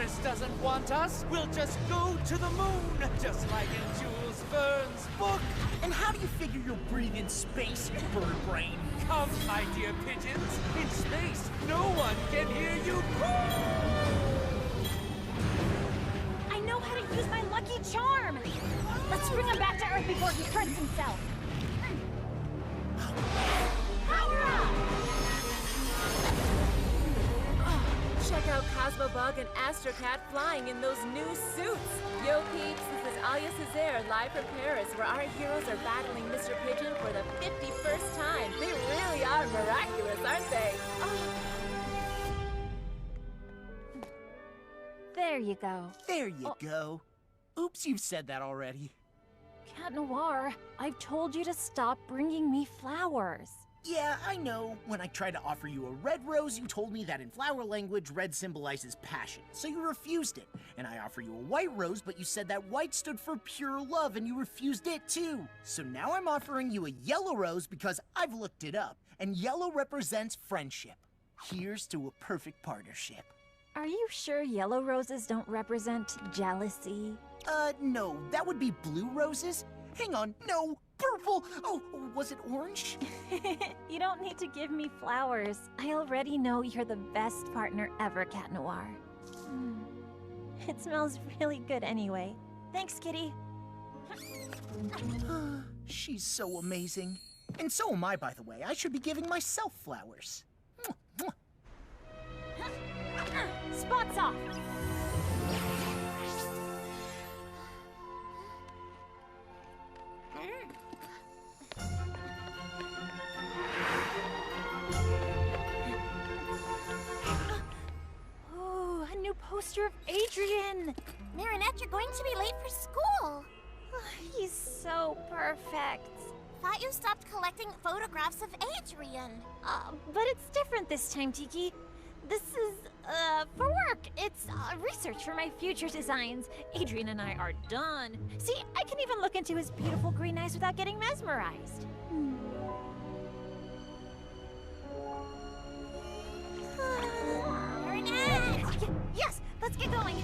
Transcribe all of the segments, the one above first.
forest doesn't want us, we'll just go to the moon, just like in Jules Verne's book. And how do you figure you'll breathe in space, you bird brain? Come, my dear pigeons, in space, no one can hear you I know how to use my lucky charm! Let's bring him back to Earth before he hurts himself! Power up! Check out Cosmobug and Astrocat flying in those new suits! Yo peeps, this is Alia Césaire live from Paris, where our heroes are battling Mr. Pigeon for the 51st time. They really are miraculous, aren't they? There you go. There you go. Oops, you've said that already. Cat Noir, I've told you to stop bringing me flowers. Yeah, I know. When I tried to offer you a red rose, you told me that in flower language, red symbolizes passion, so you refused it. And I offer you a white rose, but you said that white stood for pure love, and you refused it too. So now I'm offering you a yellow rose because I've looked it up, and yellow represents friendship. Here's to a perfect partnership. Are you sure yellow roses don't represent jealousy? No, that would be blue roses. Hang on, no, purple. Oh, was it orange? You don't need to give me flowers. I already know you're the best partner ever, Cat Noir. It smells really good anyway. Thanks, Kitty. She's so amazing. And so am I, by the way. I should be giving myself flowers. Spots off! Oh, a new poster of Adrian! Marinette, you're going to be late for school. He's so perfect. Thought you stopped collecting photographs of Adrian. But it's different this time, Tiki. This is, for work. It's, research for my future designs. Adrian and I are done. See, I can even look into his beautiful green eyes without getting mesmerized. Marinette! Yes, let's get going.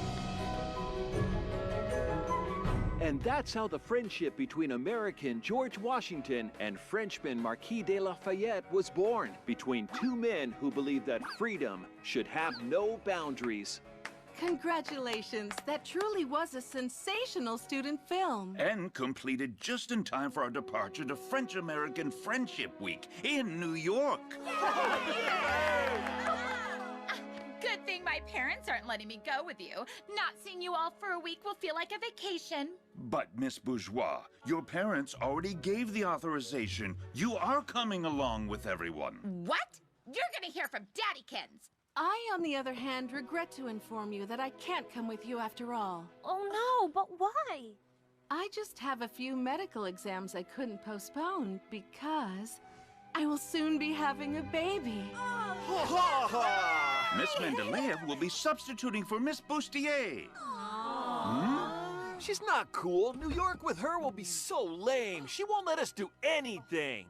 And that's how the friendship between American George Washington and Frenchman Marquis de Lafayette was born, between two men who believed that freedom should have no boundaries. Congratulations! That truly was a sensational student film. And completed just in time for our departure to French-American Friendship Week in New York. Good thing my parents aren't letting me go with you. Not seeing you all for a week will feel like a vacation. But, Miss Bourgeois, your parents already gave the authorization. You are coming along with everyone. What? You're gonna hear from Daddykins. I, on the other hand, regret to inform you that I can't come with you after all. Oh no, but why? I just have a few medical exams I couldn't postpone because I will soon be having a baby. Miss Mendeleev will be substituting for Miss Bustier. She's not cool. New York with her will be so lame. She won't let us do anything.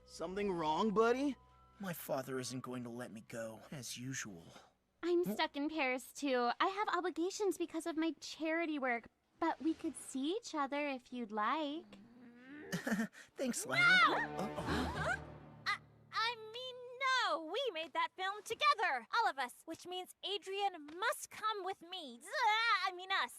Something wrong, buddy? My father isn't going to let me go, as usual. I'm stuck in Paris, too. I have obligations because of my charity work, but we could see each other if you'd like. Thanks, Lana. No! I mean, no! We made that film together, all of us, which means Adrian must come with me. Us.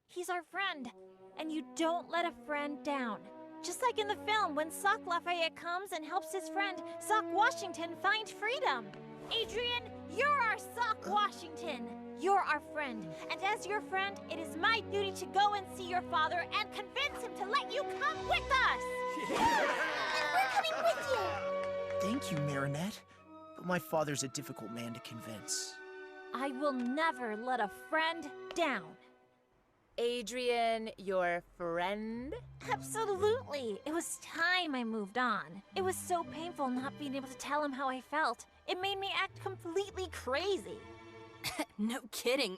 He's our friend, and you don't let a friend down. Just like in the film, when Sock Lafayette comes and helps his friend, Sock Washington, find freedom. Adrian, you're our Sock Washington. You're our friend, and as your friend, it is my duty to go and see your father and convince him to let you come with us! And we're coming with you! Thank you, Marinette. But my father's a difficult man to convince. I will never let a friend down. Adrian, your friend? Absolutely. It was time I moved on. It was so painful not being able to tell him how I felt. It made me act completely crazy. No kidding.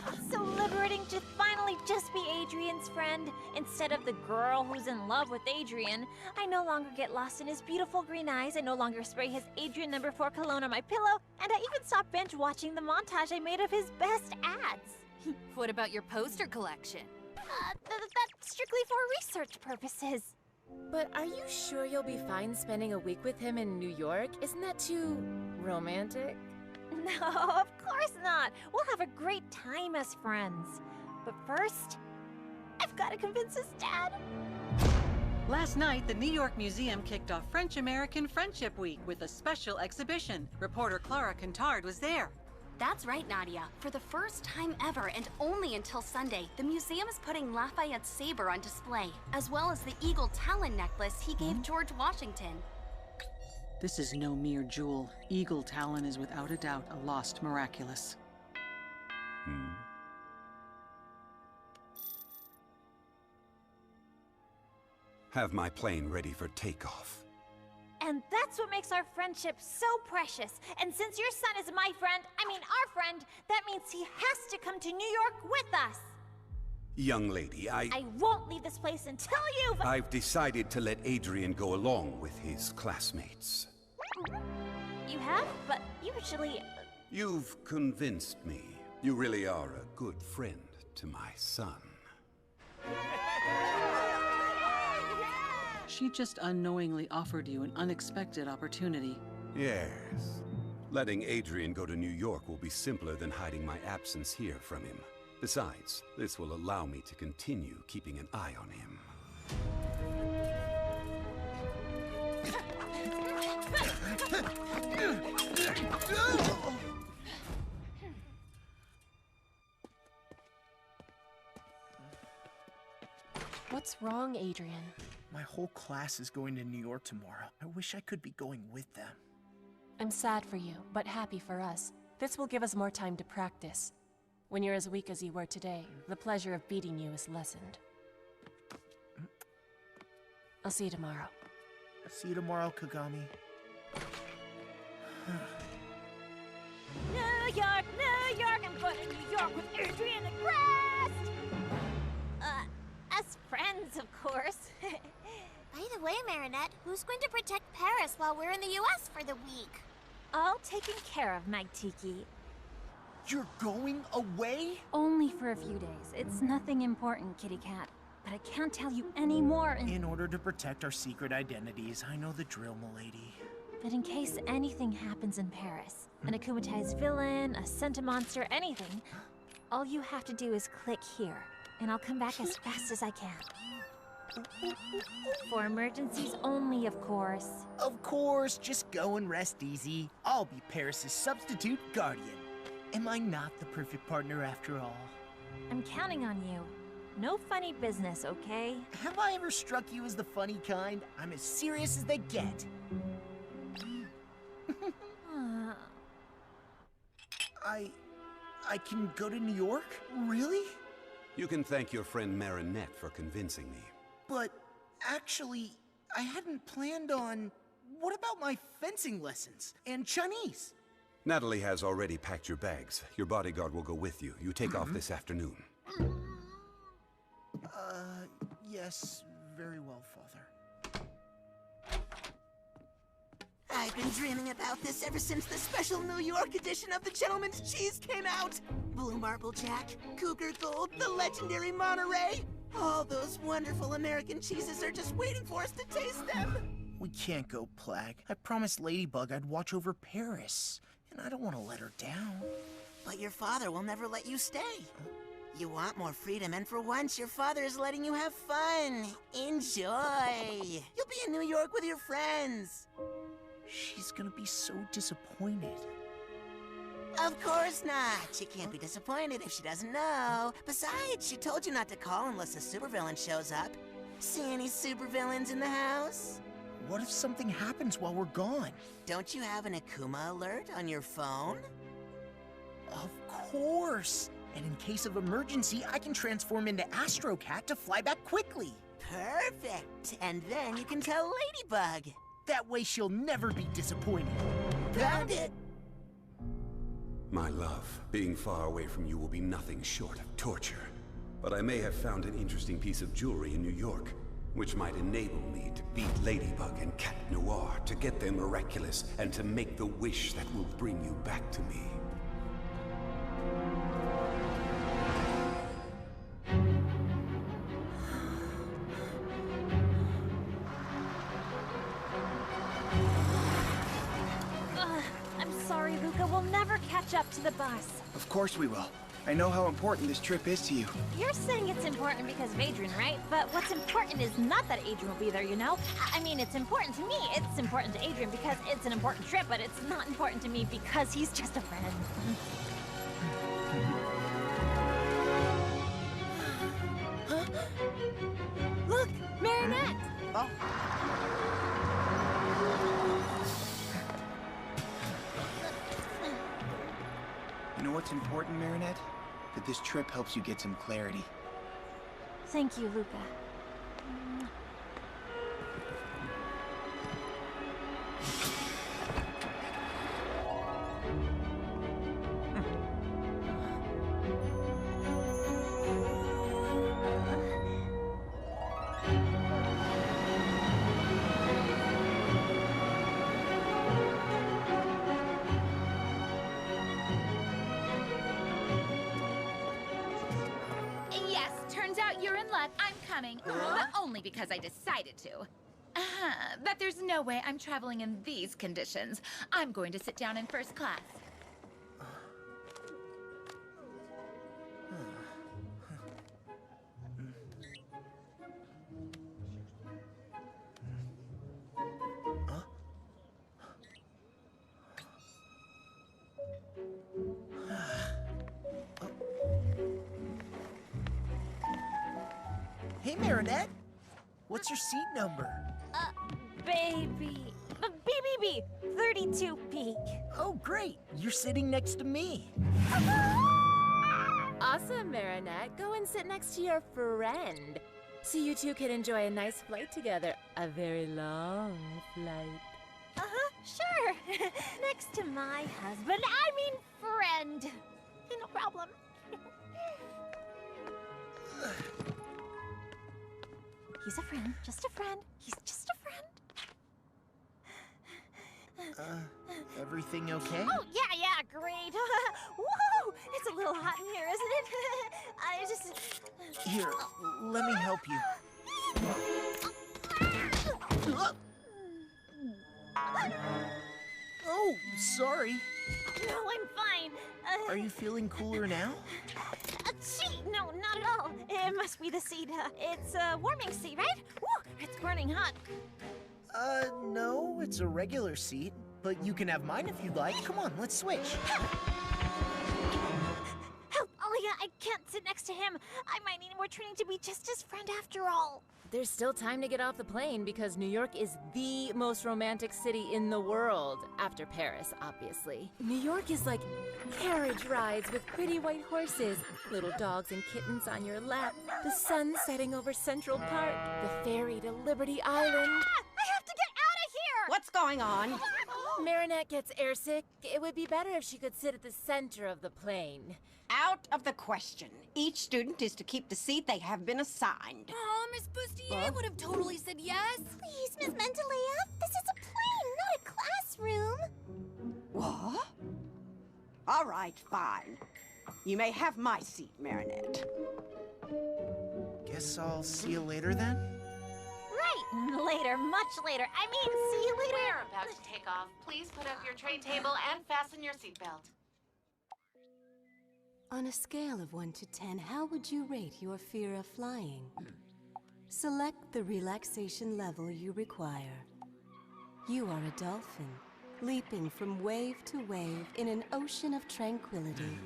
It's so liberating to finally just be Adrian's friend, instead of the girl who's in love with Adrian. I no longer get lost in his beautiful green eyes, I no longer spray his Adrian No. 4 cologne on my pillow, and I even stopped binge watching the montage I made of his best ads. What about your poster collection? That's strictly for research purposes. But are you sure you'll be fine spending a week with him in New York? Isn't that too romantic? No, of course not. We'll have a great time as friends. But first, I've got to convince his dad. Last night, the New York Museum kicked off French-American Friendship Week with a special exhibition. Reporter Clara Quintard was there. That's right, Nadia. For the first time ever, and only until Sunday, the museum is putting Lafayette's saber on display, as well as the eagle talon necklace he gave George Washington. This is no mere jewel. Eagle Talon is without a doubt a lost Miraculous. Have my plane ready for takeoff. And that's what makes our friendship so precious. And since your son is my friend, our friend, that means he has to come to New York with us. Young lady, I won't leave this place until you've... I've decided to let Adrian go along with his classmates. You have? But usually... You've convinced me. You really are a good friend to my son. She just unknowingly offered you an unexpected opportunity. Yes. Letting Adrian go to New York will be simpler than hiding my absence here from him. Besides, this will allow me to continue keeping an eye on him. What's wrong, Adrian? My whole class is going to New York tomorrow. I wish I could be going with them. I'm sad for you, but happy for us. This will give us more time to practice. When you're as weak as you were today, the pleasure of beating you is lessened. I'll see you tomorrow. See you tomorrow, Kagami. New York, I'm going to New York with Adrian at rest! As friends, of course. By the way, Marinette, who's going to protect Paris while we're in the U.S. for the week? All taken care of, Magtiki. You're going away? Only for a few days. It's nothing important, Kitty Cat. But I can't tell you any more In order to protect our secret identities, I know the drill, milady. But in case anything happens in Paris, an akumatized villain, a Centimonster, anything, all you have to do is click here, and I'll come back as fast as I can. For emergencies only, of course. Of course, just go and rest easy. I'll be Paris's substitute guardian. Am I not the perfect partner after all? I'm counting on you. No funny business, okay? Have I ever struck you as the funny kind? I'm as serious as they get. I can go to New York? Really? You can thank your friend Marinette for convincing me. But actually, I hadn't planned on... What about my fencing lessons? And Chinese? Natalie has already packed your bags. Your bodyguard will go with you. You take off this afternoon. Yes, very well, Father. I've been dreaming about this ever since the special New York edition of the Gentleman's Cheese came out. Blue Marble Jack, Cougar Gold, the legendary Monterey. All those wonderful American cheeses are just waiting for us to taste them. We can't go, Plag. I promised Ladybug I'd watch over Paris, and I don't want to let her down. But your father will never let you stay. You want more freedom, and for once, your father is letting you have fun. Enjoy. You'll be in New York with your friends. She's gonna be so disappointed. Of course not. She can't be disappointed if she doesn't know. Besides, she told you not to call unless a supervillain shows up. See any supervillains in the house? What if something happens while we're gone? Don't you have an Akuma alert on your phone? Of course! And in case of emergency, I can transform into Astro Cat to fly back quickly. Perfect! And then you can tell Ladybug. That way she'll never be disappointed. Found it! My love, being far away from you will be nothing short of torture. But I may have found an interesting piece of jewelry in New York, which might enable me to beat Ladybug and Cat Noir, to get their Miraculous, and to make the wish that will bring you back to me. I'm sorry, Luca. We'll never catch up to the bus. Of course we will. I know how important this trip is to you. You're saying it's important because of Adrian, right? But what's important is not that Adrian will be there, you know? I mean, it's important to me. It's important to Adrian because it's an important trip, but it's not important to me because he's just a friend. Huh? Look, Marinette! Oh. You know what's important, Marinette? That this trip helps you get some clarity. Thank you, Luca. Yes, turns out you're in luck. I'm coming, but only because I decided to. But there's no way I'm traveling in these conditions. I'm going to sit down in first class. Hey, Marinette. What's your seat number? Baby. BBB, 32B. Oh, great. You're sitting next to me. Awesome, Marinette. Go and sit next to your friend. So you two can enjoy a nice flight together. A very long flight. Sure. Next to my husband, I mean friend. No problem. He's a friend, just a friend. He's just a friend. Everything okay? Oh, yeah, great. Whoa, it's a little hot in here, isn't it? I just... Here, let me help you. Oh, sorry. No, I'm fine. Are you feeling cooler now? Gee, no, not at all. It must be the seat. It's a warming seat, right? Woo, it's burning hot. No, it's a regular seat. But you can have mine if you'd like. Come on, let's switch. Help, Alia, I can't sit next to him. I might need more training to be just his friend after all. There's still time to get off the plane because New York is the most romantic city in the world, after Paris, obviously. New York is like carriage rides with pretty white horses, little dogs and kittens on your lap, the sun setting over Central Park, the ferry to Liberty Island. I have to get out of here! What's going on? Marinette gets airsick. It would be better if she could sit at the center of the plane. Out of the question. Each student is to keep the seat they have been assigned. Oh, Miss Bustier would have totally said yes. Please, Miss Mendelea, this is a plane, not a classroom. What? All right, fine. You may have my seat, Marinette. Guess I'll see you later then? Right, later, much later. I mean, see you later. We're about to take off. Please put up your tray table and fasten your seatbelt. On a scale of 1 to 10, how would you rate your fear of flying? Select the relaxation level you require. You are a dolphin, leaping from wave to wave in an ocean of tranquility.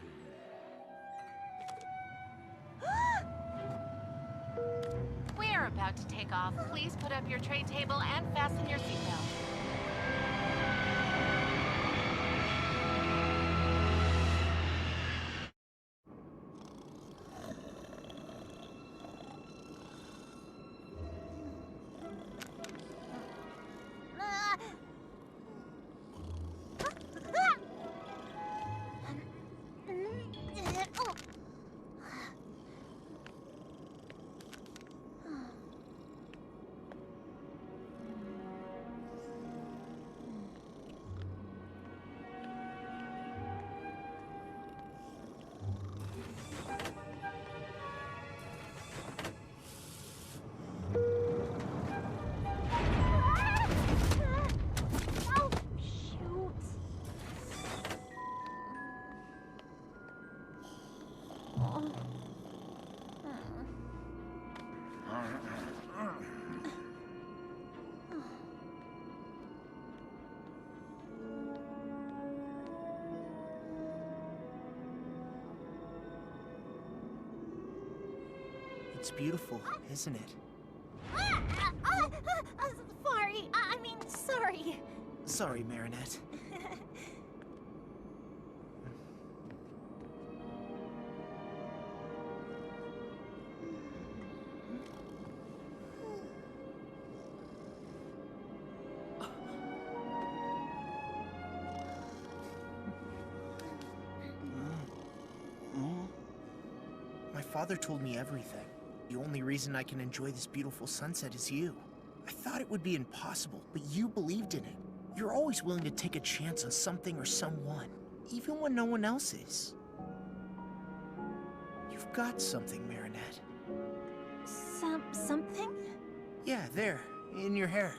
We're about to take off. Please put up your tray table and fasten your seatbelt. It's beautiful, isn't it? Sorry. Sorry, Marinette. My father told me everything. The only reason I can enjoy this beautiful sunset is you. I thought it would be impossible, but you believed in it. You're always willing to take a chance on something or someone, even when no one else is. You've got something, Marinette. Something? Yeah, there, in your hair.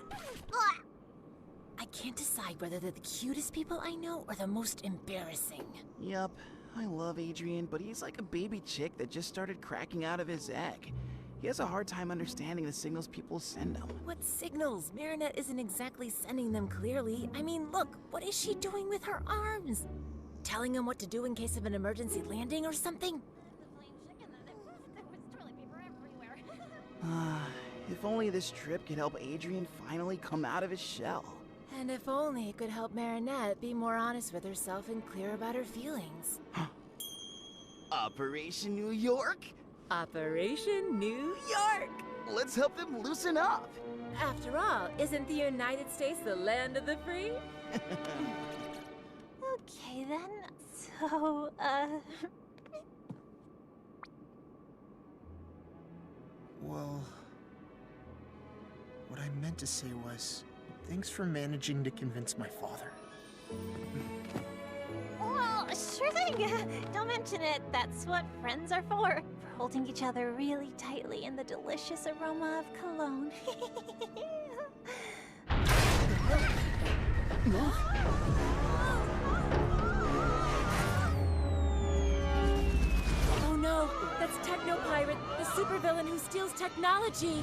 I can't decide whether they're the cutest people I know or the most embarrassing. Yup. I love Adrian, but he's like a baby chick that just started cracking out of his egg. He has a hard time understanding the signals people send him. What signals? Marinette isn't exactly sending them clearly. I mean, look, what is she doing with her arms? Telling him what to do in case of an emergency landing or something? If only this trip could help Adrian finally come out of his shell. And if only it could help Marinette be more honest with herself and clear about her feelings. Operation New York? Operation New York! Let's help them loosen up. After all, isn't the United States the land of the free? Okay then, so, Well, what I meant to say was, thanks for managing to convince my father. Well, sure thing. Don't mention it. That's what friends are for holding each other really tightly in the delicious aroma of cologne. Oh no, that's Techno-Pirate, the supervillain who steals technology.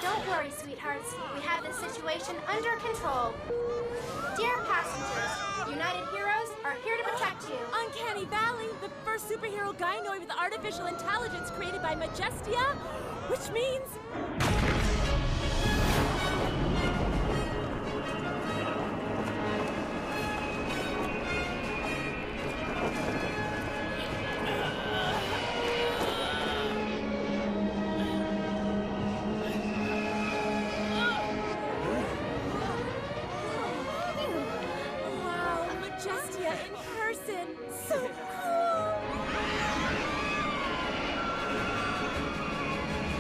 Don't worry, sweethearts. We have this situation under control. Dear passengers, United Heroes are here to protect you. Uncanny Valley, the first superhero gynoid with artificial intelligence created by Majestia, which means... Wow, Majestia in person. So cool.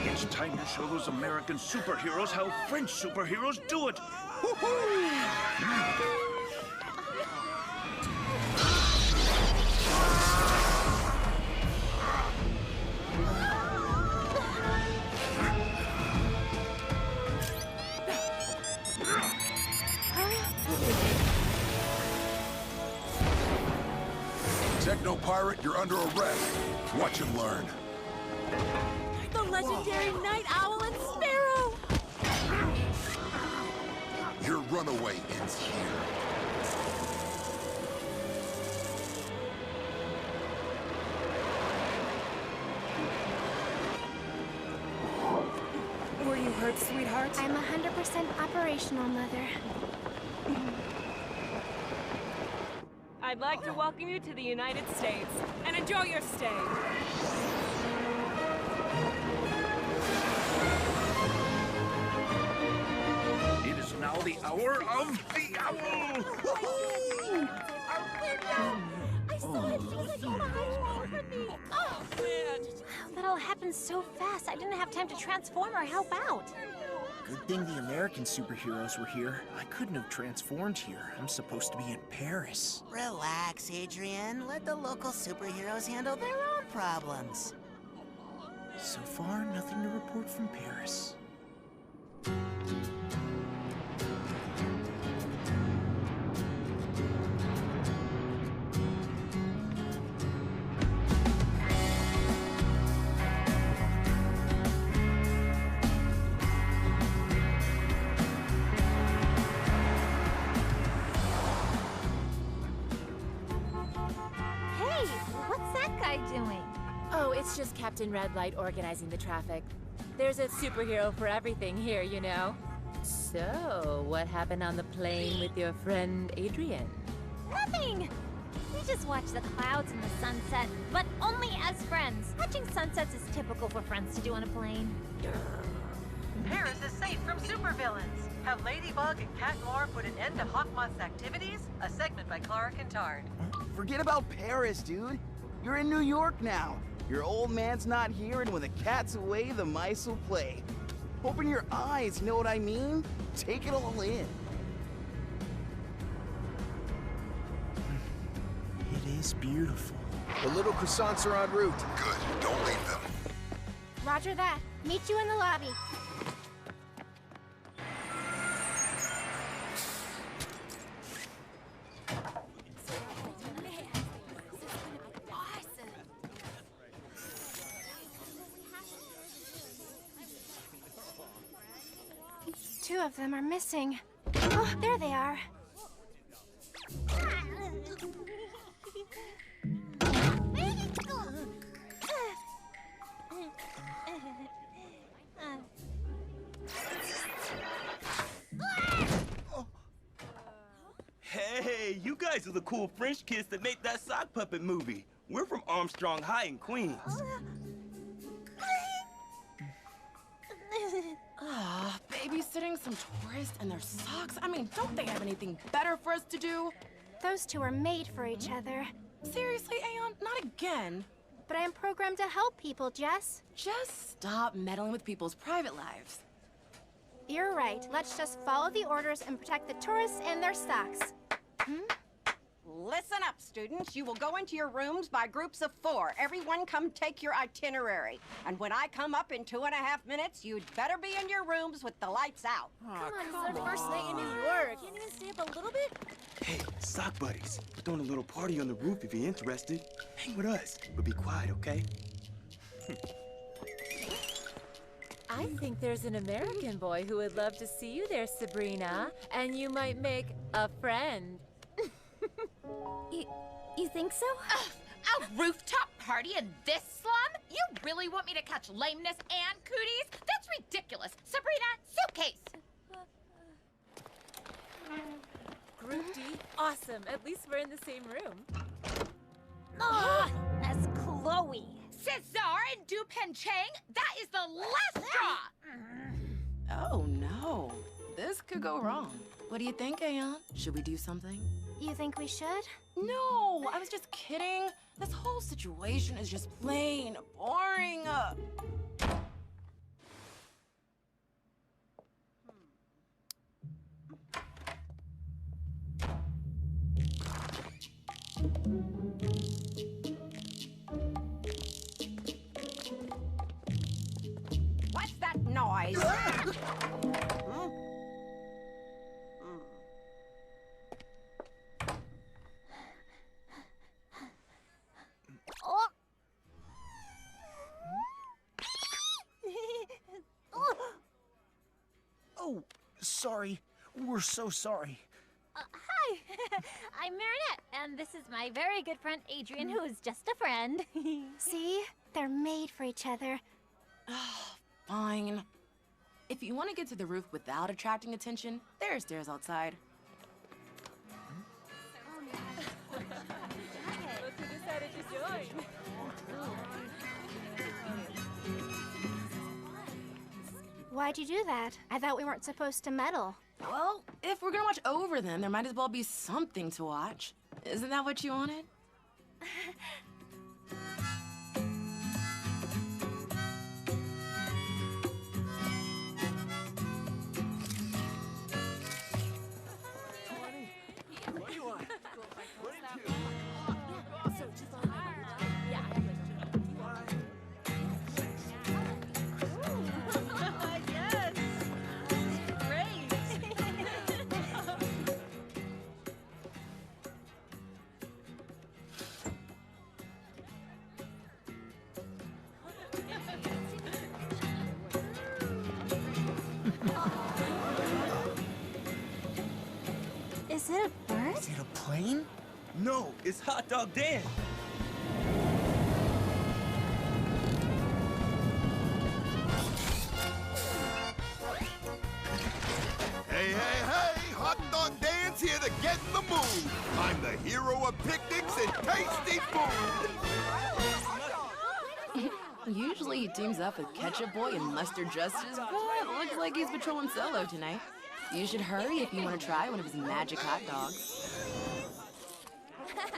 It's time to show those American superheroes how French superheroes do it. Techno-Pirate, you're under arrest. Watch and learn. The legendary Night Owl and Sparrow! Your runaway ends here. Were you hurt, sweetheart? I'm 100% operational, Mother. I'd like to welcome you to the United States and enjoy your stay. It is now the hour of the owl. I saw it. She was like behind me. Oh, man. That all happened so fast. I didn't have time to transform or help out. Good thing the American superheroes were here. I couldn't have transformed here. I'm supposed to be in Paris. Relax, Adrian. Let the local superheroes handle their own problems. So far, nothing to report from Paris. Hey, what's that guy doing? Oh, it's just Captain Red Light organizing the traffic. There's a superhero for everything here, you know. So, what happened on the plane with your friend Adrian? Nothing! We just watch the clouds and the sunset, but only as friends. Watching sunsets is typical for friends to do on a plane. Paris is safe from supervillains. Have Ladybug and Cat Noir put an end to Hawkmoth's activities? A segment by Clara Kintard. Forget about Paris, dude. You're in New York now. Your old man's not here, and when the cat's away, the mice will play. Open your eyes, you know what I mean? Take it all in. It is beautiful. The little croissants are en route. Good. Don't leave them. Roger that. Meet you in the lobby. Two of them are missing. Oh, there they are. Hey, you guys are the cool French kids that made that sock puppet movie. We're from Armstrong High in Queens. Ah, babysitting some tourists and their socks? I mean, don't they have anything better for us to do? Those two are made for each other. Seriously, Aeon? Not again. But I'm programmed to help people, Jess. Just stop meddling with people's private lives. You're right. Let's just follow the orders and protect the tourists and their socks. Listen up, students. You will go into your rooms by groups of 4. Everyone come take your itinerary. And when I come up in 2.5 minutes, you'd better be in your rooms with the lights out. Come on, it's our first night in New York. Can't you stay up a little bit? Hey, sock buddies. We're throwing a little party on the roof if you're interested. Hang with us, but be quiet, okay? I think there's an American boy who would love to see you there, Sabrina. And you might make a friend. You think so? A rooftop party in this slum? You really want me to catch lameness and cooties? That's ridiculous. Sabrina, suitcase. Group D? Awesome. At least we're in the same room. Oh, that's Chloe. Cesar and Dupen Chang? That is the last straw. Oh, no. This could go wrong. What do you think, Aeon? Should we do something? You think we should? No, I was just kidding. This whole situation is just plain boring. What's that noise? Oh, sorry. We're so sorry. Hi, I'm Marinette, and this is my very good friend Adrian, who is just a friend. See? They're made for each other. Fine. If you want to get to the roof without attracting attention, there are stairs outside. Look who decided to join. Why'd you do that? I thought we weren't supposed to meddle. Well, if we're gonna watch over them, there might as well be something to watch. Isn't that what you wanted? Is it a bird? Is it a plane? No, it's Hot Dog Dan. Hey, hey, hey! Hot Dog Dan's here to get in the mood. I'm the hero of picnics and tasty food. Usually he teams up with Ketchup Boy and Mustard Justice, but looks like he's patrolling solo tonight. You should hurry if you want to try one of his magic hot dogs. Go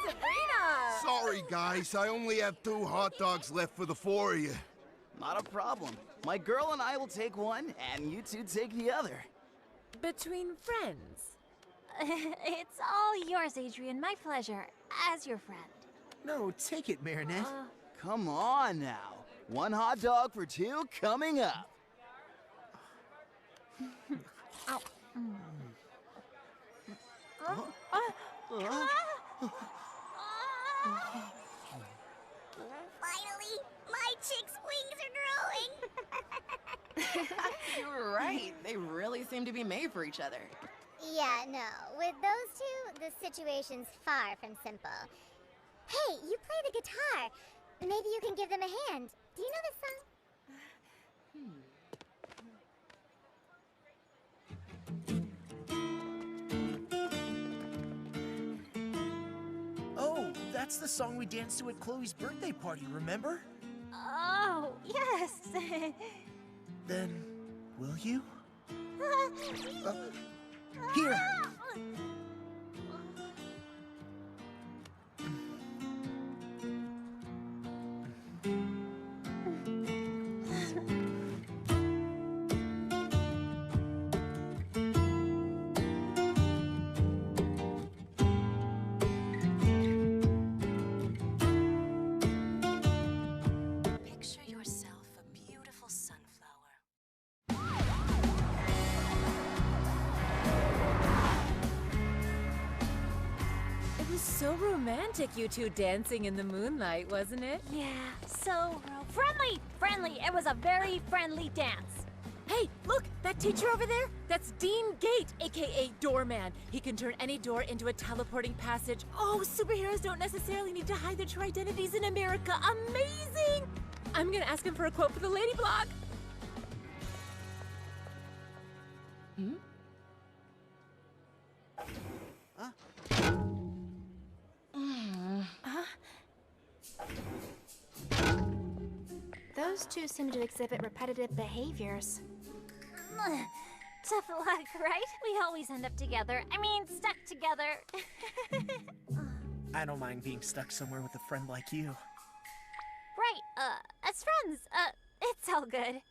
Sabrina! Sorry, guys. I only have 2 hot dogs left for the 4 of you. Not a problem. My girl and I will take one, and you two take the other. Between friends. It's all yours, Adrian. My pleasure. As your friend. No, take it, Marinette. Come on now. 1 hot dog for 2 coming up. Finally, my chick's wings are growing. You were right. They really seem to be made for each other. Yeah, no. With those two, the situation's far from simple. Hey, you play the guitar. Maybe you can give them a hand. Do you know this song? Oh, that's the song we danced to at Chloe's birthday party, remember? Oh, yes. Then, will you? Here. Picture yourself a beautiful sunflower. It was so romantic, you two dancing in the moonlight, wasn't it? Yeah, so friendly! Friendly! It was a very friendly dance. Hey, look! That teacher over there? That's Dean Gate, aka Doorman. He can turn any door into a teleporting passage. Oh, superheroes don't necessarily need to hide their true identities in America. Amazing! I'm gonna ask him for a quote for the Ladybug. Hmm? Those two seem to exhibit repetitive behaviors. Tough luck, right? We always end up together. I mean, stuck together. I don't mind being stuck somewhere with a friend like you. Right, as friends, it's all good.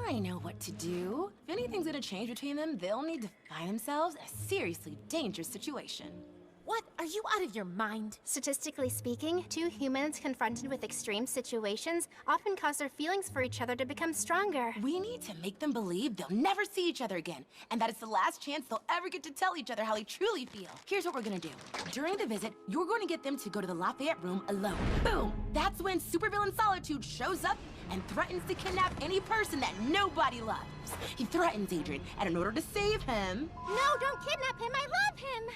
I know what to do. If anything's gonna change between them, they'll need to find themselves in a seriously dangerous situation. What? Are you out of your mind? Statistically speaking, 2 humans confronted with extreme situations often cause their feelings for each other to become stronger. We need to make them believe they'll never see each other again, and that it's the last chance they'll ever get to tell each other how they truly feel. Here's what we're gonna do. During the visit, you're going to get them to go to the Lafayette room alone. Boom! That's when supervillain Solitude shows up and threatens to kidnap any person that nobody loves. He threatens Adrian, and in order to save him... No, don't kidnap him! I love him!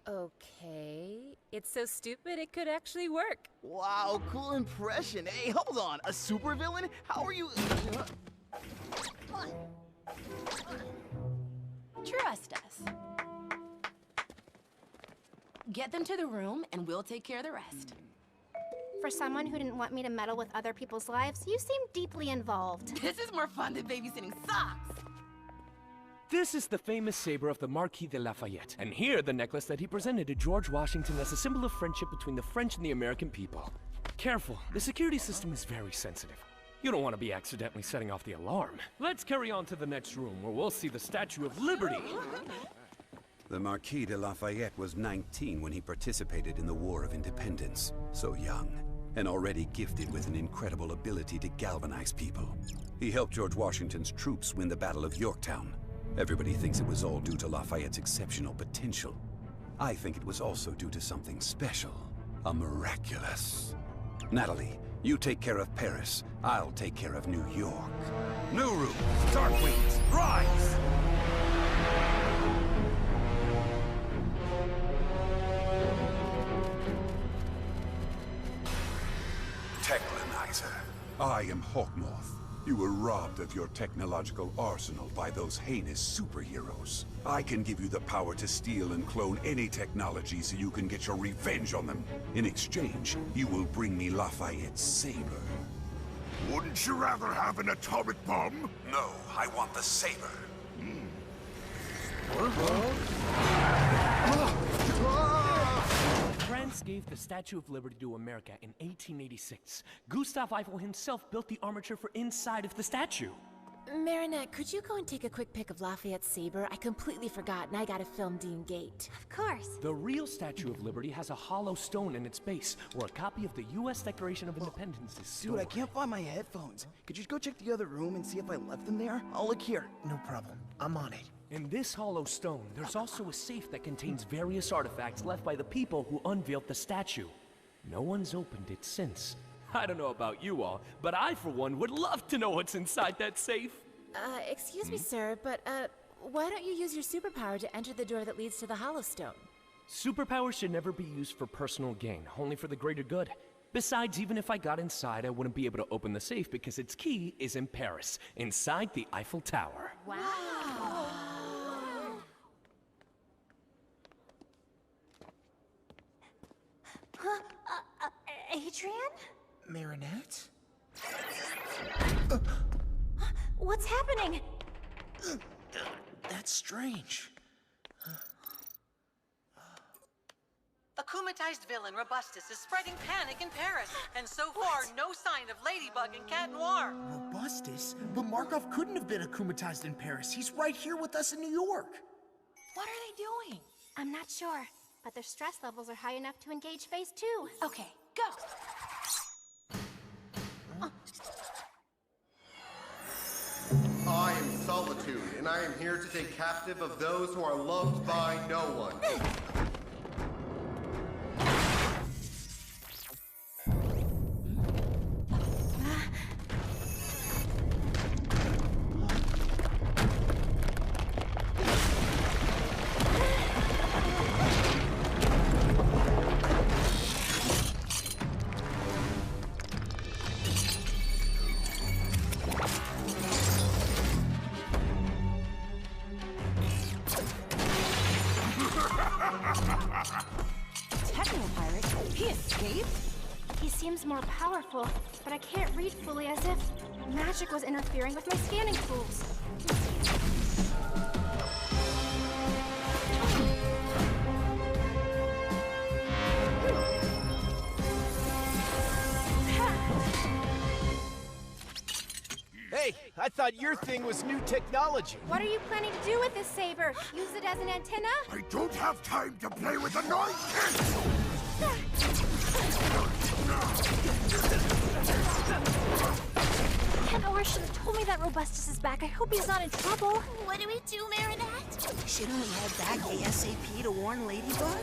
Okay. It's so stupid it could actually work. Wow, cool impression. Hey, hold on. A supervillain? How are you... Trust us. Get them to the room, and we'll take care of the rest. For someone who didn't want me to meddle with other people's lives, you seem deeply involved. This is more fun than babysitting socks. This is the famous saber of the Marquis de Lafayette, and here the necklace that he presented to George Washington as a symbol of friendship between the French and the American people. Careful, the security system is very sensitive. You don't want to be accidentally setting off the alarm. Let's carry on to the next room, where we'll see the Statue of Liberty. The Marquis de Lafayette was 19 when he participated in the War of Independence. So young, and already gifted with an incredible ability to galvanize people. He helped George Washington's troops win the Battle of Yorktown. Everybody thinks it was all due to Lafayette's exceptional potential. I think it was also due to something special. A miraculous. Natalie, You take care of Paris, I'll take care of New York. New route, Dark Wings, rise! Techlanizer. I am Hawkmoth. You were robbed of your technological arsenal by those heinous superheroes. I can give you the power to steal and clone any technology so you can get your revenge on them. In exchange, you will bring me Lafayette's saber. Wouldn't you rather have an atomic bomb? No, I want the saber. France gave the Statue of Liberty to America in 1886. Gustave Eiffel himself built the armature for inside of the statue. Marinette, could you go and take a quick pic of Lafayette's saber? I completely forgot, and I gotta film Dean Gate. Of course. The real Statue of Liberty has a hollow stone in its base, where a copy of the U.S. Declaration of Independence is stored. Dude, I can't find my headphones. Could you go check the other room and see if I left them there? I'll look here. No problem. I'm on it. In this hollow stone, there's also a safe that contains various artifacts left by the people who unveiled the statue. No one's opened it since. I don't know about you all, but I, for one, would love to know what's inside that safe. Excuse me, sir, but, why don't you use your superpower to enter the door that leads to the Hollow Stone? Superpowers should never be used for personal gain, only for the greater good. Besides, even if I got inside, I wouldn't be able to open the safe because its key is in Paris, inside the Eiffel Tower. Wow. Huh? Adrian? Marinette? What's happening? That's strange. A kumatized villain, Robustus, is spreading panic in Paris. And so far, no sign of Ladybug and Cat Noir. Robustus? But Markov couldn't have been akumatized in Paris. He's right here with us in New York. What are they doing? I'm not sure, but their stress levels are high enough to engage phase 2. Okay, go! I am Solitude, and I am here to take captive of those who are loved by no one. He seems more powerful, but I can't read fully, as if magic was interfering with my scanning tools. Hey, I thought your thing was new technology. What are you planning to do with this saber? Use it as an antenna? I don't have time to play with annoying kids! Ken Orr should have told me that Robustus is back. I hope he's not in trouble. What do we do, Marinette? Shouldn't we head back ASAP to warn Ladybug?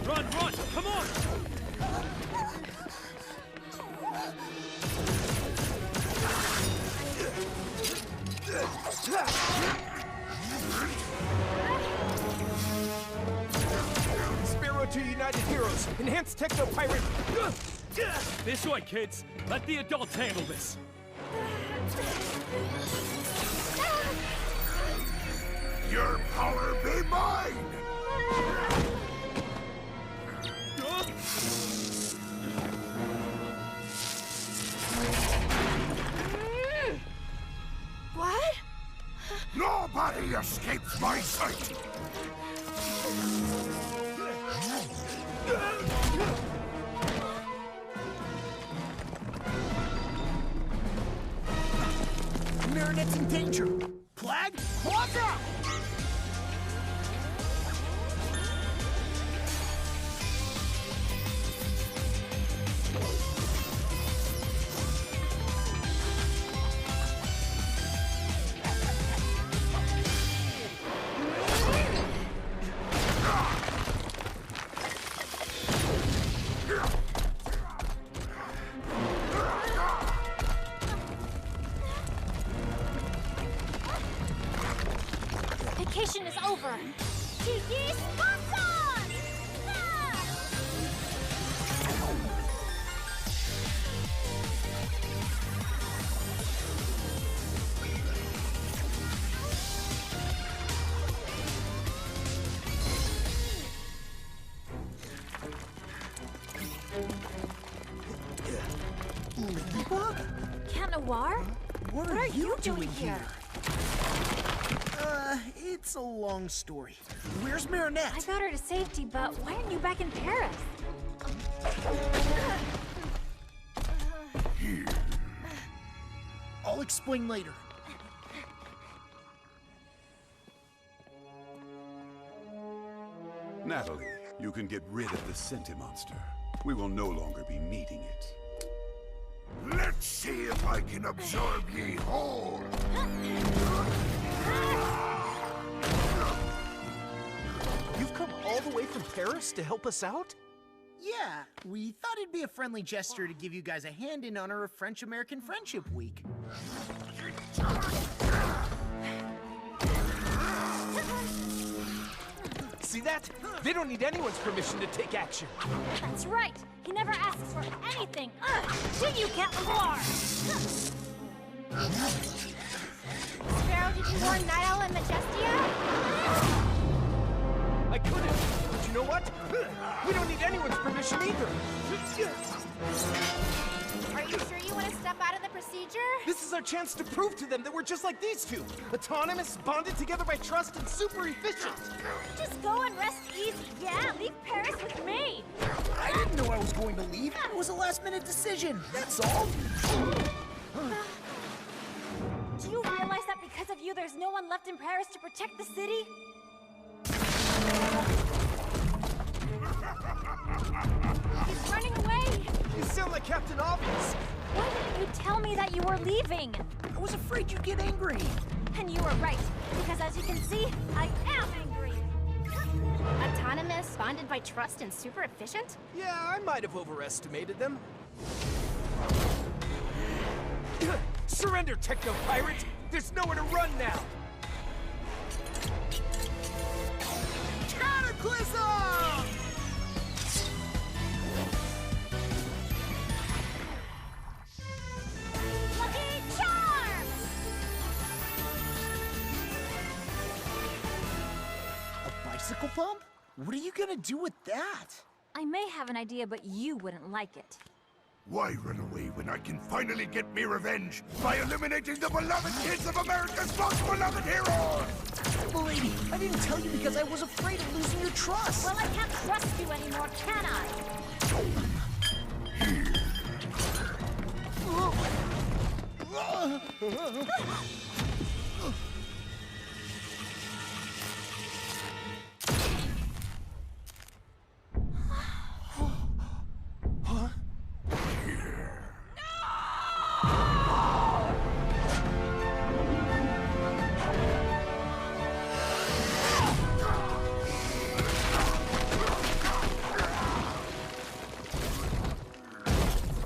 Run, run! Come on! Sparrow to United Heroes. Enhanced Techno Pirate. This way, kids. Let the adults handle this. Your power be mine! What? Nobody escapes my sight! Marinette's in danger! Plague, claws out! Noir? What are you doing here? It's a long story. Where's Marinette? I got her to safety, but why aren't you back in Paris? I'll explain later. Natalie, you can get rid of the Sentimonster. We will no longer be needing it. Let's see if I can absorb ye whole. You've come all the way from Paris to help us out? Yeah, we thought it'd be a friendly gesture to give you guys a hand in honor of French-American Friendship Week. See that? They don't need anyone's permission to take action. That's right. He never asks for anything. Do you, Cat Noir? Sparrow, did you warn Night Owl and Majestia? I couldn't. But you know what? We don't need anyone's permission either. Are you sure you want to step out of the procedure? This is our chance to prove to them that we're just like these two. Autonomous, bonded together by trust, and super efficient. Just go and rest easy. Yeah, leave Paris with me. I didn't know I was going to leave. It was a last-minute decision, that's all. Do you realize that because of you, there's no one left in Paris to protect the city? He's running away! You sound like Captain Obvious. Why didn't you tell me that you were leaving? I was afraid you'd get angry. And you were right, because as you can see, I am angry. Autonomous, bonded by trust, and super efficient? Yeah, I might have overestimated them. Surrender, Techno-Pirate! There's nowhere to run now! Cataclysm! Lucky Charm! A bicycle pump? What are you gonna do with that? I may have an idea, but you wouldn't like it. Why run away when I can finally get me revenge by eliminating the beloved kids of America's most beloved heroes? Lady, I didn't tell you because I was afraid of losing your trust. Well, I can't trust you anymore, can I?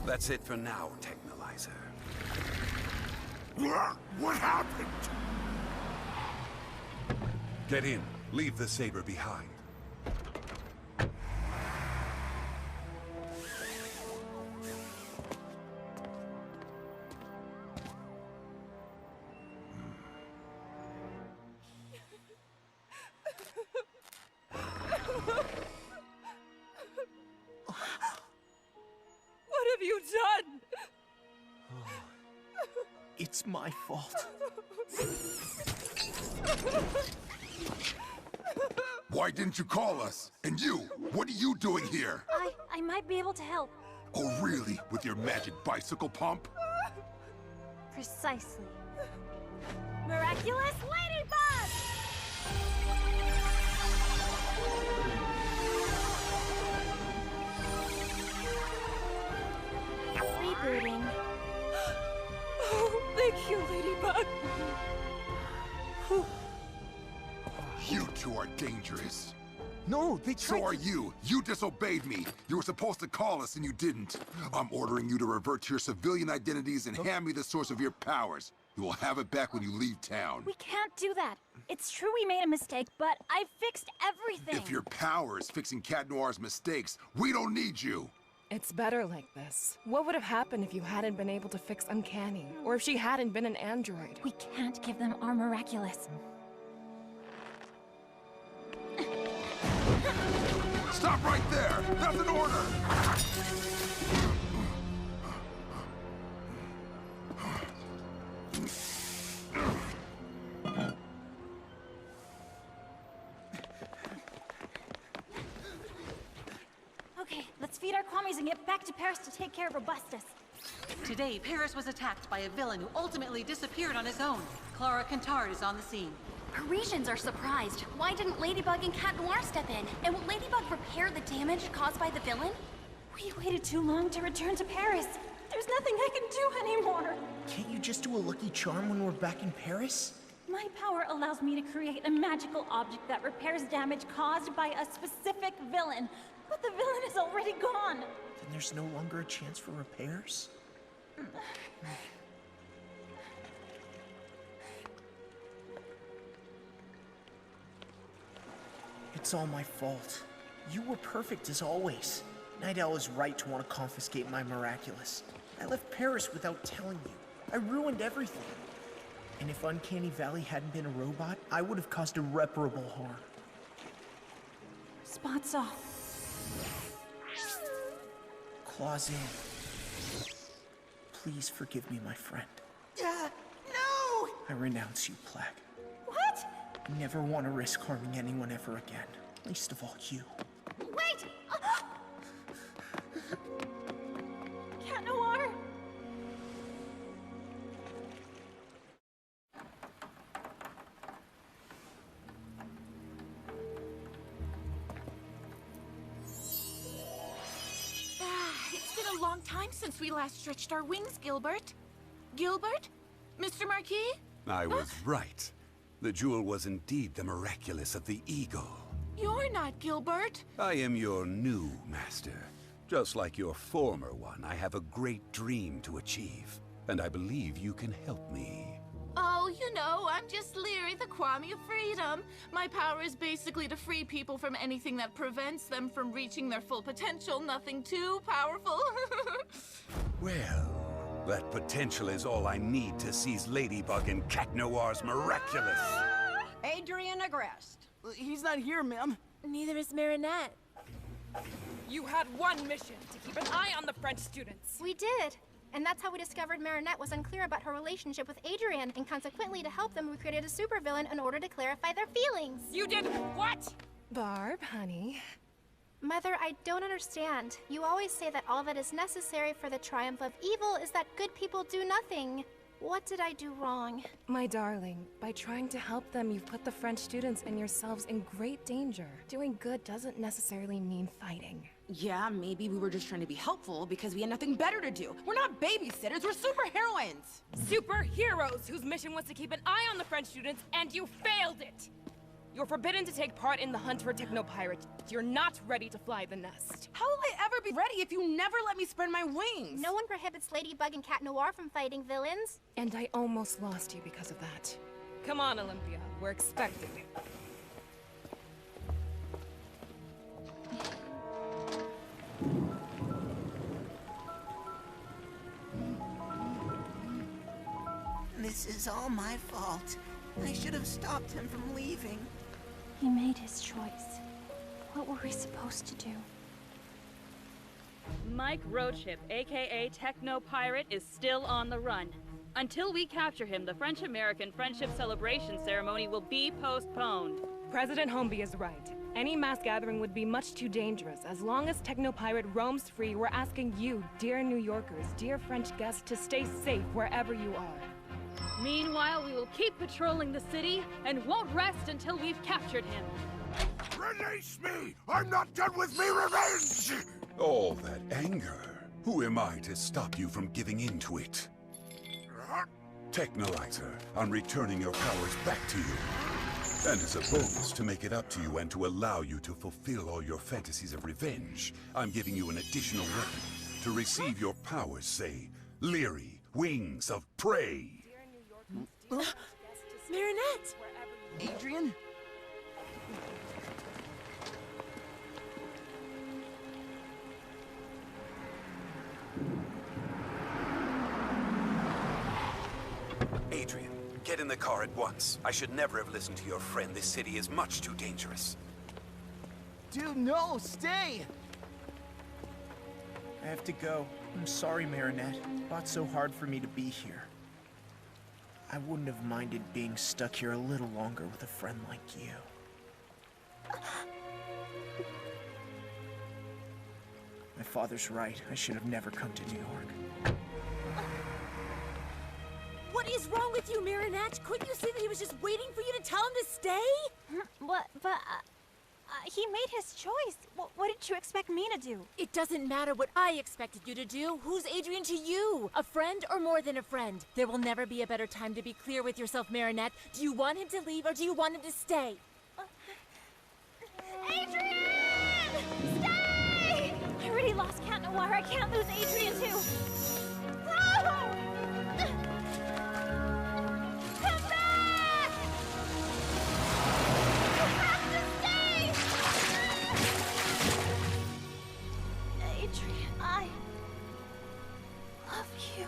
That's it for now, Technolyzer. What happened? Get in. Leave the saber behind. What have you done? It's my fault. Why didn't you call us? And you, what are you doing here? I might be able to help. Oh, really? With your magic bicycle pump? Precisely. Miraculous Ladybug! Rebooting. Oh, thank you, Ladybug. You two are dangerous. No, they tried So are you. You disobeyed me. You were supposed to call us and you didn't. I'm ordering you to revert to your civilian identities and hand me the source of your powers. You will have it back when you leave town. We can't do that. It's true we made a mistake, but I fixed everything. If your power is fixing Cat Noir's mistakes, we don't need you. It's better like this. What would have happened if you hadn't been able to fix Uncanny? Or if she hadn't been an android? We can't give them our Miraculous. Stop right there! That's an order! Okay, let's feed our Kwamis and get back to Paris to take care of Robustus. Today, Paris was attacked by a villain who ultimately disappeared on his own. Clara Cantard is on the scene. Parisians are surprised. Why didn't Ladybug and Cat Noir step in? And will Ladybug repair the damage caused by the villain? We waited too long to return to Paris. There's nothing I can do anymore. Can't you just do a lucky charm when we're back in Paris? My power allows me to create a magical object that repairs damage caused by a specific villain. But the villain is already gone. Then there's no longer a chance for repairs? It's all my fault. You were perfect as always. Night Owl is right to want to confiscate my Miraculous. I left Paris without telling you. I ruined everything. And if Uncanny Valley hadn't been a robot, I would have caused irreparable harm. Spots off. Claws in. Please forgive me, my friend. No! I renounce you, Plague. What? I never want to risk harming anyone ever again. Least of all you. Wait! Cat Noir! It's been a long time since we last stretched our wings, Gilbert. Gilbert? Mr. Marquis? I was right. The jewel was indeed the Miraculous of the Eagle. You're not Gilbert. I am your new master. Just like your former one, I have a great dream to achieve, and I believe you can help me. Oh, you know, I'm just Leary, the Kwami of Freedom. My power is basically to free people from anything that prevents them from reaching their full potential. Nothing too powerful. Well, that potential is all I need to seize Ladybug and Cat Noir's Miraculous. Adrian Agreste. He's not here, ma'am. Neither is Marinette. You had one mission, to keep an eye on the French students. We did. And that's how we discovered Marinette was unclear about her relationship with Adrian, and consequently, to help them, we created a supervillain in order to clarify their feelings. You did what? Barb, honey. Mother, I don't understand. You always say that all that is necessary for the triumph of evil is that good people do nothing. What did I do wrong? My darling, by trying to help them, you've put the French students and yourselves in great danger. Doing good doesn't necessarily mean fighting. Yeah, maybe we were just trying to be helpful because we had nothing better to do. We're not babysitters, we're superheroines! Superheroes whose mission was to keep an eye on the French students, and you failed it! You're forbidden to take part in the hunt for Technopirate. You're not ready to fly the nest. How will I ever be ready if you never let me spread my wings? No one prohibits Ladybug and Cat Noir from fighting villains. And I almost lost you because of that. Come on, Olympia. We're expected. This is all my fault. I should have stopped him from leaving. He made his choice. What were we supposed to do? Mike Roadship, aka Techno Pirate, is still on the run. Until we capture him, the French-American Friendship Celebration ceremony will be postponed. President Homeby is right. Any mass gathering would be much too dangerous. As long as Technopirate roams free, we're asking you, dear New Yorkers, dear French guests, to stay safe wherever you are. Meanwhile, we will keep patrolling the city and won't rest until we've captured him. Release me! I'm not done with me revenge! All that anger. Who am I to stop you from giving in to it? Technolyzer, I'm returning your powers back to you. And as a bonus to make it up to you and to allow you to fulfill all your fantasies of revenge, I'm giving you an additional weapon. To receive your powers, say, Leary, Wings of Prey. Marinette! Adrian? Adrian, get in the car at once. I should never have listened to your friend. This city is much too dangerous. Dude, no, stay! I have to go. I'm sorry, Marinette. Fought so hard for me to be here. I wouldn't have minded being stuck here a little longer with a friend like you. My father's right. I should have never come to New York. What is wrong with you, Marinette? Couldn't you see that he was just waiting for you to tell him to stay? But he made his choice. What did you expect me to do? It doesn't matter what I expected you to do. Who's Adrian to you? A friend or more than a friend? There will never be a better time to be clear with yourself, Marinette. Do you want him to leave or do you want him to stay? Adrian! Stay! I already lost Cat Noir. I can't lose Adrian too. No! Come back! You have to stay! Adrian, I love you.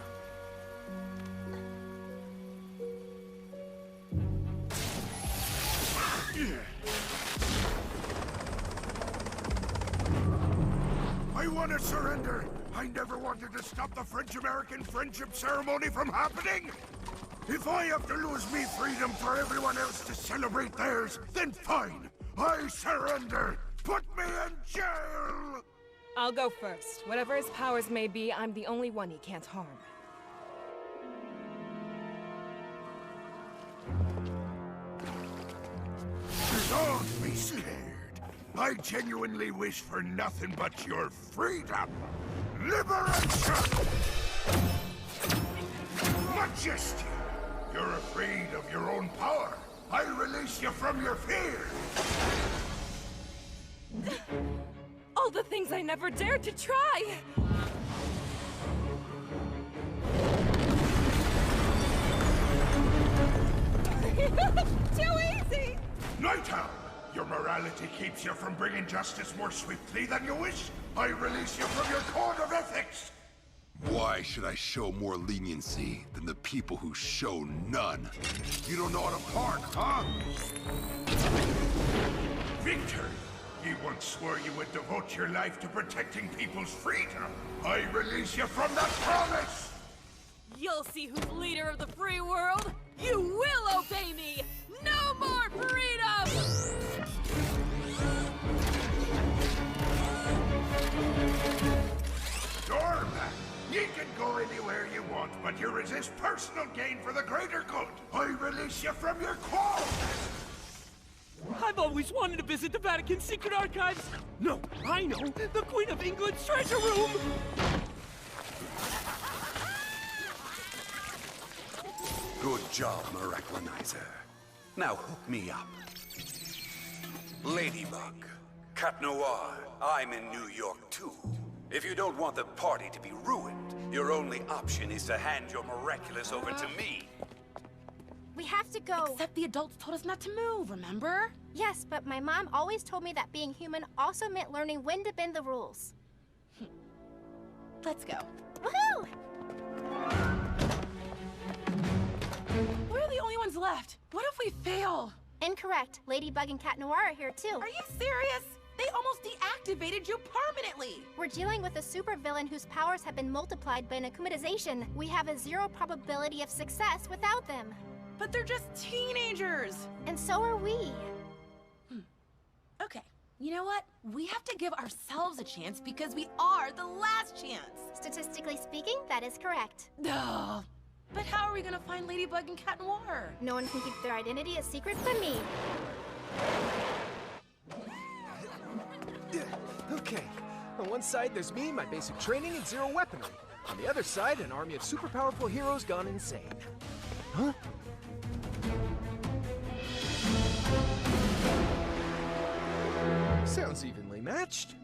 I want to surrender. I never wanted to stop the French-American friendship ceremony from happening. If I have to lose me freedom for everyone else to celebrate theirs, then fine. I surrender. Put me in jail. I'll go first. Whatever his powers may be, I'm the only one he can't harm. Don't be scared. I genuinely wish for nothing but your freedom. Liberation! Majesty! You're afraid of your own power. I release you from your fear. All the things I never dared to try! Too easy! Night Owl! Your morality keeps you from bringing justice more swiftly than you wish. I release you from your code of ethics. Why should I show more leniency than the people who show none? You don't know how to park, huh? Victor, you once swore you would devote your life to protecting people's freedom. I release you from that promise! You'll see who's leader of the free world. You will obey me! No more freedom! Doorman, you can go anywhere you want, but you resist personal gain for the greater good. I release you from your quarrel. I've always wanted to visit the Vatican secret archives. No, I know, the Queen of England's treasure room. Good job, Miraculous. Now hook me up. Ladybug, Cat Noir, I'm in New York too. If you don't want the party to be ruined, your only option is to hand your Miraculous over to me. We have to go. Except the adults told us not to move, remember? Yes, but my mom always told me that being human also meant learning when to bend the rules. Let's go. Woohoo! We're the only ones left. What if we fail? Incorrect. Ladybug and Cat Noir are here too. Are you serious? They almost deactivated you permanently. We're dealing with a supervillain whose powers have been multiplied by an akumatization. We have a 0 probability of success without them. But they're just teenagers. And so are we. Okay, you know what? We have to give ourselves a chance because we are the last chance. Statistically speaking, that is correct. Duh. But how are we gonna find Ladybug and Cat Noir? No one can keep their identity a secret but me. Okay. On one side, there's me, my basic training, and 0 weaponry. On the other side, an army of super powerful heroes gone insane. Huh? Sounds evenly matched.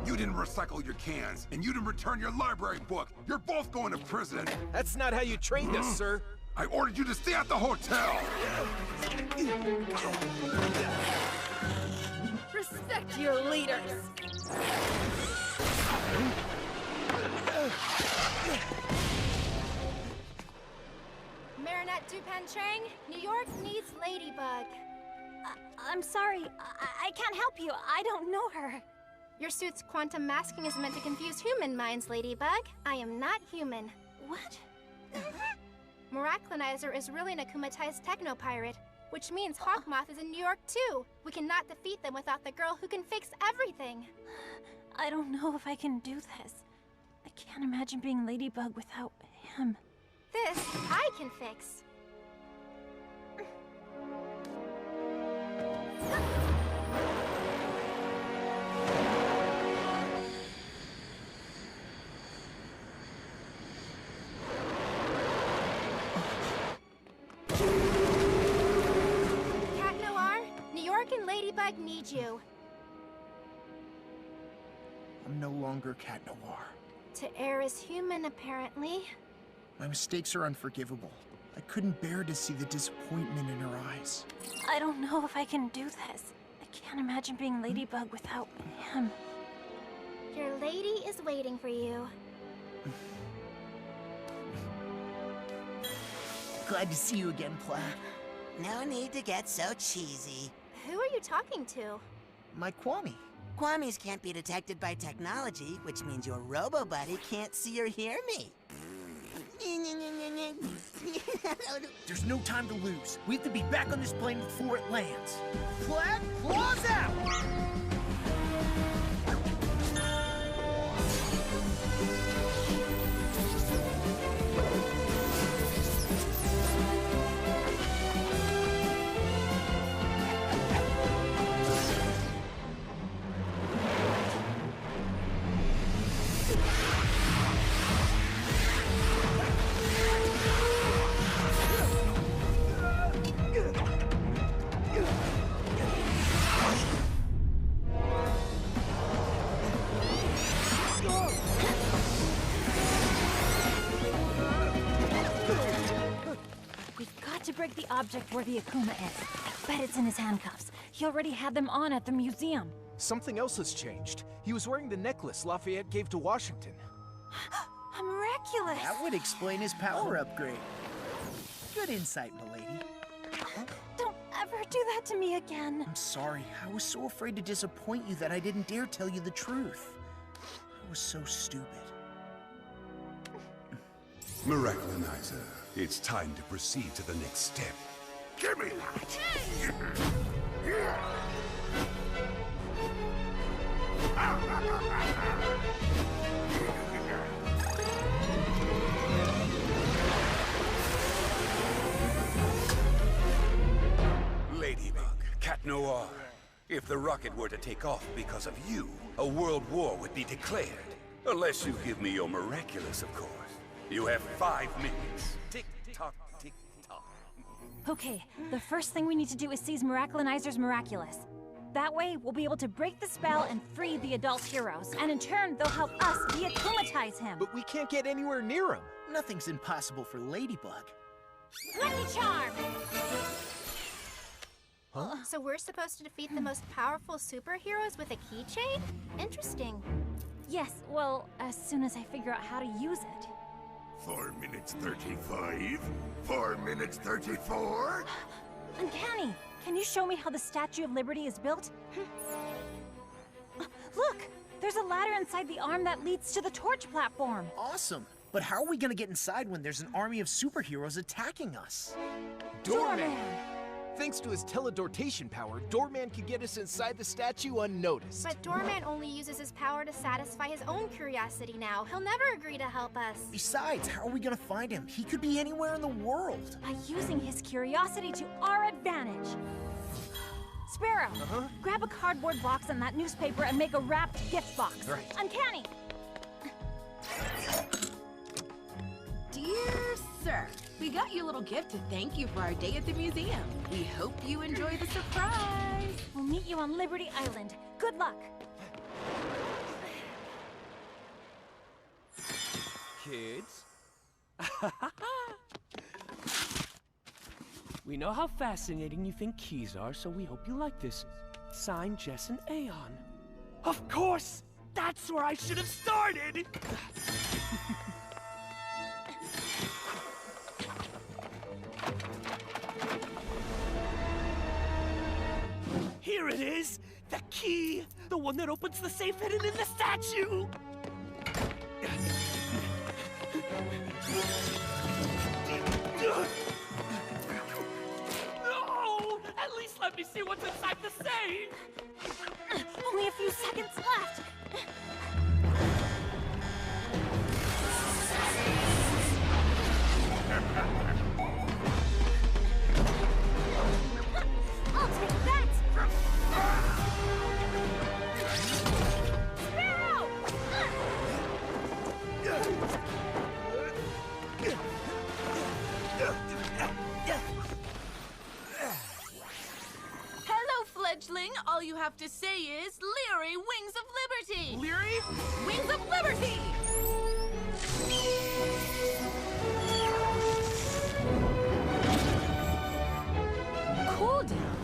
You didn't recycle your cans, and you didn't return your library book. You're both going to prison. That's not how you trained us, sir. I ordered you to stay at the hotel. Respect your leaders. Marinette Dupan-Chang, New York needs Ladybug. I'm sorry. I can't help you. I don't know her. Your suit's quantum masking is meant to confuse human minds, Ladybug. I am not human. What? Miraculous is really an akumatized techno-pirate, which means Hawkmoth is in New York too. We cannot defeat them without the girl who can fix everything. I don't know if I can do this. I can't imagine being Ladybug without him. This I can fix. Cat Noir, New York and Ladybug need you. I'm no longer Cat Noir. To err is human, apparently. My mistakes are unforgivable. I couldn't bear to see the disappointment in her eyes. I don't know if I can do this. I can't imagine being Ladybug without him. Your lady is waiting for you. Glad to see you again, Plaid. No need to get so cheesy. Who are you talking to? My Kwame. Kwamis can't be detected by technology, which means your robo-buddy can't see or hear me. There's no time to lose. We have to be back on this plane before it lands. Plaid, claws out! Break the object where the Akuma is. I bet it's in his handcuffs. He already had them on at the museum. Something else has changed. He was wearing the necklace Lafayette gave to Washington. A Miraculous! That would explain his power upgrade. Good insight, milady. Don't ever do that to me again. I'm sorry. I was so afraid to disappoint you that I didn't dare tell you the truth. I was so stupid. Miraculinizer, it's time to proceed to the next step. Give me that! Ladybug, Cat Noir, if the rocket were to take off because of you, a world war would be declared. Unless you give me your Miraculous, of course. You have 5 minutes. Tick-tock, tick-tock. Okay, the first thing we need to do is seize Miraculinizer's Miraculous. That way, we'll be able to break the spell and free the adult heroes. And in turn, they'll help us de-akumatize him. But we can't get anywhere near him. Nothing's impossible for Ladybug. Lucky Charm! Huh? So we're supposed to defeat the most powerful superheroes with a keychain? Interesting. Yes, well, as soon as I figure out how to use it. 4 minutes 35? 4 minutes 34? Uncanny! Can you show me how the Statue of Liberty is built? Look! There's a ladder inside the arm that leads to the torch platform. Awesome! But how are we gonna get inside when there's an army of superheroes attacking us? Doorman! Thanks to his teledortation power, Doorman can get us inside the statue unnoticed. But Doorman only uses his power to satisfy his own curiosity now. He'll never agree to help us. Besides, how are we gonna find him? He could be anywhere in the world. By using his curiosity to our advantage. Sparrow, grab a cardboard box and that newspaper and make a wrapped gift box. Right. Uncanny! Dear sir, we got you a little gift to thank you for our day at the museum. We hope you enjoy the surprise. We'll meet you on Liberty Island. Good luck. Kids? We know how fascinating you think keys are, so we hope you like this. Signed, Jess and Aeon. Of course! That's where I should have started! Here it is! The key! The one that opens the safe hidden in the statue! No! At least let me see what's inside the safe! Only a few seconds left. Leary, Wings of Liberty! Leary? Wings of Liberty! Cool down.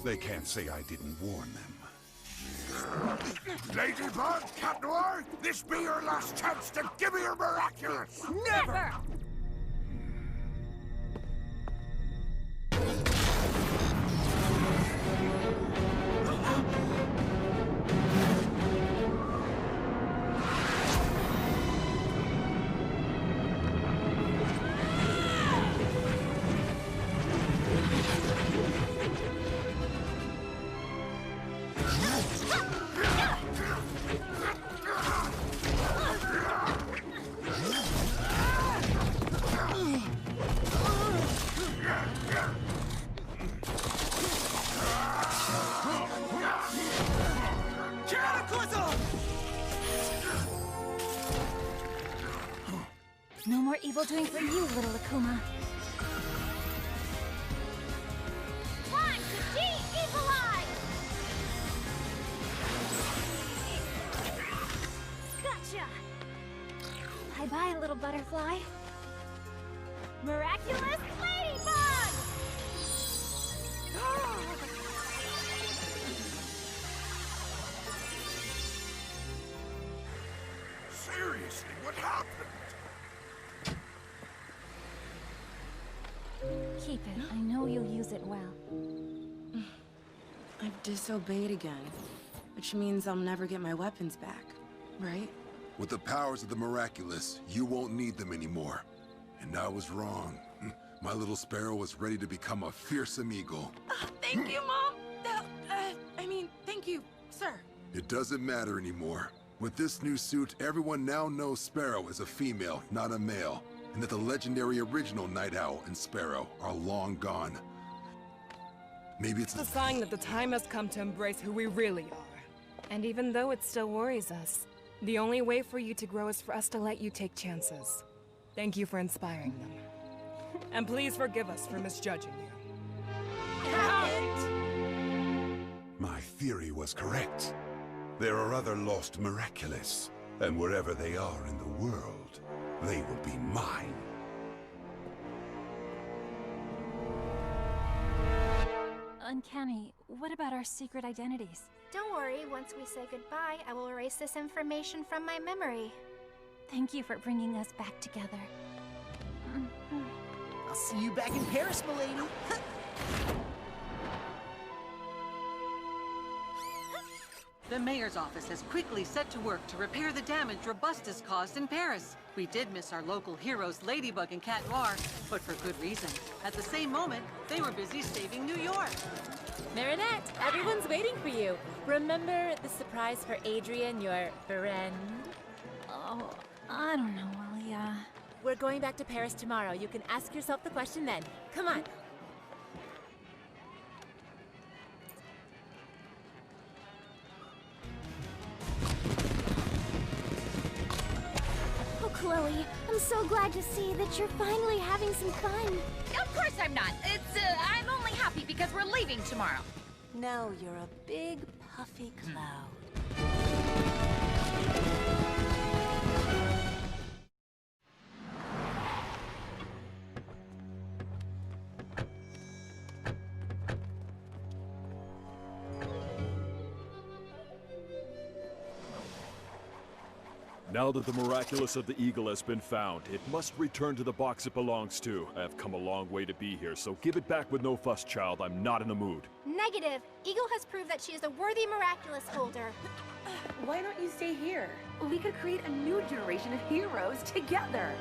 They can't say I didn't warn them. Ladybug, Cat Noir, this be your last chance to give me your Miraculous! Never! No more evil doing for you, little Akuma. Time to de-evilize! Gotcha! Bye-bye, little butterfly. Miraculous Ladybug! Seriously, what happened? Keep it. I know you'll use it well. I've disobeyed again, which means I'll never get my weapons back, right? With the powers of the Miraculous, you won't need them anymore. And I was wrong. My little sparrow was ready to become a fearsome eagle. Thank you, Mom! Thank you, sir. It doesn't matter anymore. With this new suit, everyone now knows Sparrow is a female, not a male, and that the legendary original Night Owl and Sparrow are long gone. Maybe it's It's a sign that the time has come to embrace who we really are. And even though it still worries us, the only way for you to grow is for us to let you take chances. Thank you for inspiring them. And please forgive us for misjudging you. My theory was correct. There are other lost Miraculous, and wherever they are in the world, they will be mine. Uncanny, what about our secret identities? Don't worry, once we say goodbye, I will erase this information from my memory. Thank you for bringing us back together. I'll see you back in Paris, m'lady. The mayor's office has quickly set to work to repair the damage Robustus caused in Paris. We did miss our local heroes Ladybug and Cat Noir, but for good reason. At the same moment, they were busy saving New York. Marinette, everyone's waiting for you. Remember the surprise for Adrian, your friend? Oh, I don't know, Alia. We're going back to Paris tomorrow. You can ask yourself the question then. Come on. Oh, Chloe, I'm so glad to see that you're finally having some fun. Of course I'm not. I'm only happy because we're leaving tomorrow. Now you're a big, puffy cloud. Now that the Miraculous of the Eagle has been found, it must return to the box it belongs to. I have come a long way to be here, so give it back with no fuss, child. I'm not in the mood. Negative. Eagle has proved that she is a worthy Miraculous holder. Why don't you stay here? We could create a new generation of heroes together.